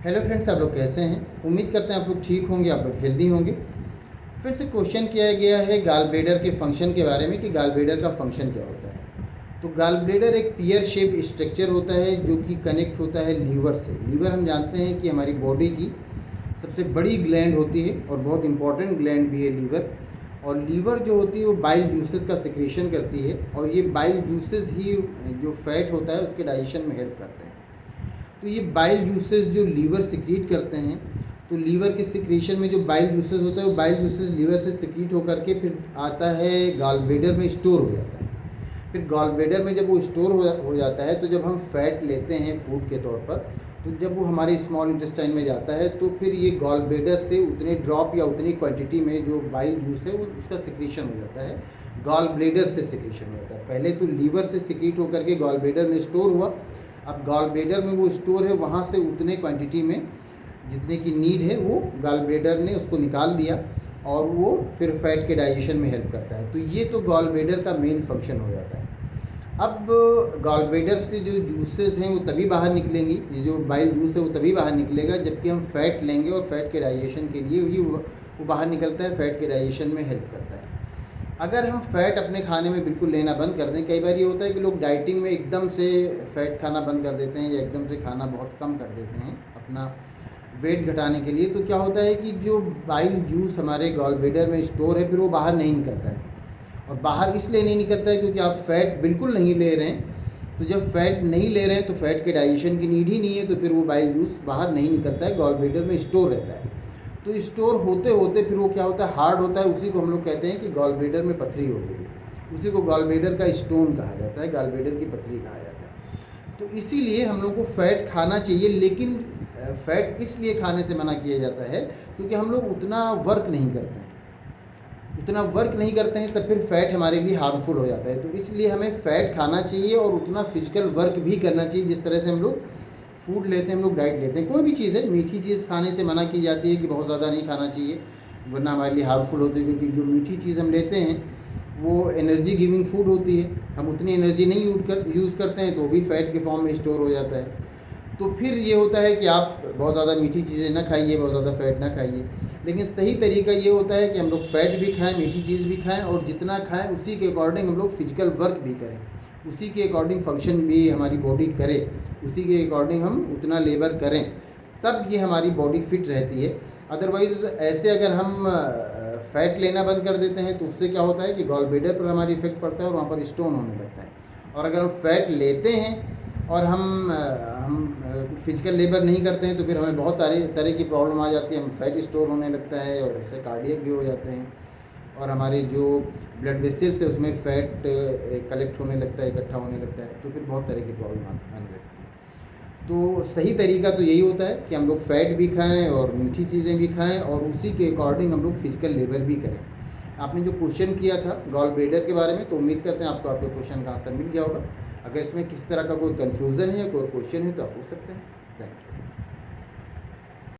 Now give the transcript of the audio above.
Hello friends, आप लोग कैसे हैं? उम्मीद करते हैं आप लोग ठीक होंगे, आप लोग हेल्दी होंगे। फ्रेंड्स, एक क्वेश्चन किया गया है गाल ब्लेडर के फंक्शन के बारे में कि गाल ब्लेडर का फंक्शन क्या होता है। तो गाल ब्लेडर एक पियर शेप स्ट्रक्चर होता है जो कि कनेक्ट होता है लीवर से। लीवर हम जानते हैं कि हमारी बॉडी की सबसे बड़ी ग्लैंड होती है और बहुत इंपॉर्टेंट ग्लैंड भी है लीवर। और लीवर जो होती है वो बाइल जूसेस का सिक्रेशन करती है और ये बाइल जूसेस ही जो फैट होता है उसके डाइजेशन में हेल्प करते हैं। तो ये बाइल जूसेस जो लीवर सिक्रीट करते हैं, तो लीवर के सिक्रीशन में जो बाइल जूसेस होता है वो बाइल जूसेस लीवर से सिक्रीट होकर के फिर आता है गॉल ब्लैडर में स्टोर हो जाता है। फिर गॉल ब्लैडर में जब वो स्टोर हो जाता है तो जब हम फैट लेते हैं फूड के तौर पर, तो जब वो हमारे स्मॉल इंटेस्टाइन में जाता है तो फिर ये गॉल ब्लैडर से उतने ड्रॉप या उतनी क्वांटिटी में जो बाइल जूस है वो उसका सिक्रीशन हो जाता है, गॉल ब्लैडर से सिक्रीशन हो जाता है। पहले तो लीवर से सिक्रीट होकर के गॉल ब्लैडर में स्टोर हुआ, अब गॉल ब्लैडर में वो स्टोर है, वहाँ से उतने क्वांटिटी में जितने की नीड है वो गॉल ब्लैडर ने उसको निकाल दिया और वो फिर फैट के डाइजेशन में हेल्प करता है। तो ये तो गॉल ब्लैडर का मेन फंक्शन हो जाता है। अब गॉल ब्लैडर से जो जूसेस हैं वो तभी बाहर निकलेंगी, ये जो बाइल जूस है वो तभी बाहर निकलेगा जबकि हम फैट लेंगे और फैट के डाइजेशन के लिए ही वो बाहर निकलता है, फैट के डाइजेशन में हेल्प करता है। अगर हम फ़ैट अपने खाने में बिल्कुल लेना बंद कर दें, कई बार ये होता है कि लोग डाइटिंग में एकदम से फ़ैट खाना बंद कर देते हैं या एकदम से खाना बहुत कम कर देते हैं अपना वेट घटाने के लिए, तो क्या होता है कि जो बाइल जूस हमारे गॉल ब्लैडर में स्टोर है फिर वो बाहर नहीं निकलता है। और बाहर इसलिए नहीं निकलता है क्योंकि आप फ़ैट बिल्कुल नहीं ले रहे हैं। तो जब फ़ैट नहीं ले रहे हैं तो फ़ैट के डाइजेशन की नीड ही नहीं है, तो फिर वो बाइल जूस बाहर नहीं निकलता है, गॉल ब्लैडर में स्टोर रहता है। तो स्टोर होते होते फिर वो क्या होता है, हार्ड होता है। उसी को हम लोग कहते हैं कि गॉल ब्लैडर में पथरी हो गई है। उसी को गॉल ब्लैडर का स्टोन कहा जाता है, गॉल ब्लैडर की पथरी कहा जाता है। तो इसीलिए हम लोग को फ़ैट खाना चाहिए, लेकिन फ़ैट इसलिए खाने से मना किया जाता है क्योंकि हम लोग उतना वर्क नहीं करते हैं, तब फिर फ़ैट हमारे लिए हार्मफुल हो जाता है। तो इसलिए हमें फ़ैट खाना चाहिए और उतना फिजिकल वर्क भी करना चाहिए जिस तरह से हम लोग फूड लेते हैं, हम लोग डाइट लेते हैं। कोई भी चीज़ है, मीठी चीज़ खाने से मना की जाती है कि बहुत ज़्यादा नहीं खाना चाहिए वरना हमारे लिए हार्मफुल होती है, क्योंकि जो मीठी चीज़ हम लेते हैं वो एनर्जी गिविंग फूड होती है। हम उतनी एनर्जी नहीं यूज़ करते हैं तो भी फैट के फॉर्म में स्टोर हो जाता है। तो फिर ये होता है कि आप बहुत ज़्यादा मीठी चीज़ें ना खाइए, बहुत ज़्यादा फ़ैट ना खाइए। लेकिन सही तरीका ये होता है कि हम लोग फ़ैट भी खाएं, मीठी चीज़ भी खाएं और जितना खाएं उसी के अकॉर्डिंग हम लोग फिजिकल वर्क भी करें, उसी के अकॉर्डिंग फंक्शन भी हमारी बॉडी करे, उसी के अकॉर्डिंग हम उतना लेबर करें, तब ये हमारी बॉडी फिट रहती है। अदरवाइज़ ऐसे अगर हम फ़ैट लेना बंद कर देते हैं तो उससे क्या होता है कि गॉल ब्लैडर पर हमारी इफ़ेक्ट पड़ता है और वहाँ पर स्टोन होने लगता है। और अगर हम फ़ैट लेते हैं और हम फिजिकल लेबर नहीं करते हैं तो फिर हमें बहुत तरह की प्रॉब्लम आ जाती है। हम फैट स्टोर होने लगता है और उससे कार्डियक भी हो जाते हैं और हमारे जो ब्लड वेसल्स है उसमें फ़ैट कलेक्ट होने लगता है, इकट्ठा होने लगता है, तो फिर बहुत तरह की प्रॉब्लम आने लगती है। तो सही तरीका तो यही होता है कि हम लोग फ़ैट भी खाएं और मीठी चीज़ें भी खाएं और उसी के अकॉर्डिंग हम लोग फिजिकल लेबर भी करें। आपने जो क्वेश्चन किया था गॉल ब्लैडर के बारे में, तो उम्मीद करते हैं आपको आपके क्वेश्चन का आंसर मिल गया होगा। अगर इसमें किसी तरह का कोई कन्फ्यूज़न है या कोई क्वेश्चन है तो आप पूछ सकते हैं। Thank you.